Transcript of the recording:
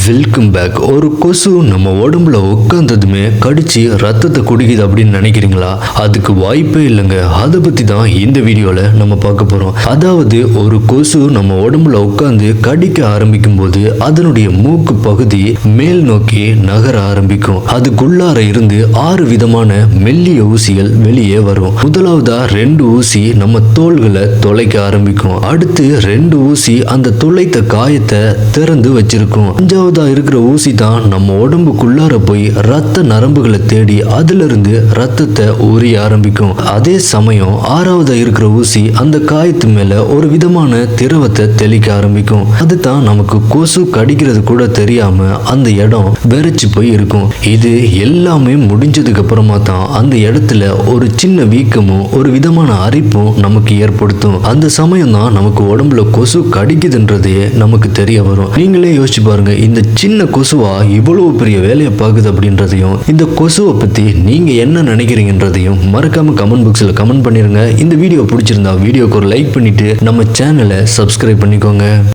Welcome back. ஒரு கொசு நம்ம உடம்புல உட்கார்ந்ததுமே கடிச்சு ரத்தத்தை குடிக்குது அப்படின்னு நினைக்கிறீங்களா? அதுக்கு வாய்ப்பே இல்லைங்க. அதை பத்தி தான் இந்த வீடியோல நம்ம பார்க்க போறோம். அதாவது ஒரு கொசு நம்ம உடம்புல உட்கார்ந்து கடிக்க ஆரம்பிக்கும் போது அதனுடைய மூக்கு பகுதி மேல் நோக்கி நகர ஆரம்பிக்கும். அதுக்குள்ளார இருந்து 6 விதமான மெல்லிய ஊசிகள் வெளியே வரும். முதலாவதா 2 ஊசி நம்ம தோள்களை துளைக்க ஆரம்பிக்கும். அடுத்து 2 ஊசி அந்த துளைத்த காயத்தை திறந்து வச்சிருக்கும். அஞ்சாவதா இருக்கிற ஊசி தான் நம்ம உடம்புக்குள்ளார போய் ரத்த நரம்புகளை தேடி அதுல இருந்து ரத்தத்தை ஊறிய ஆரம்பிக்கும். அதே சமயம் 6வதா இருக்கிற ஊசி அந்த காயத்து மேல ஒரு விதமான திரவத்தை தெளிக்க ஆரம்பிக்கும். அதுதான் நமக்கு கொசு கடிக்கிறது கூட தெரியாம அந்த இடம் வெறிச்சு போய் இருக்கும். இது எல்லாமே முடிஞ்சதுக்கு அப்புறமா தான் அந்த இடத்துல ஒரு சின்ன வீக்கமும் ஒரு விதமான அரிப்பும் நமக்கு ஏற்படுத்தும். அந்த சமயம் தான் நமக்கு உடம்புல கொசு கடிக்குதுன்றதே நமக்கு தெரிய வரும். நீங்களே யோசிச்சு பாருங்க, இந்த சின்ன கொசுவா இவ்வளவு பெரிய வேலையை பார்க்குது அப்படின்றதையும், இந்த கொசுவை பத்தி நீங்க என்ன நினைக்கிறீங்கன்றதையும் மறக்காம கமெண்ட் பாக்ஸ்ல கமெண்ட் பண்ணிருங்க. இந்த வீடியோ பிடிச்சிருந்தா வீடியோக்கு ஒரு லைக் பண்ணிட்டு நம்ம சேனலை சப்ஸ்கிரைப் பண்ணிக்கோங்க.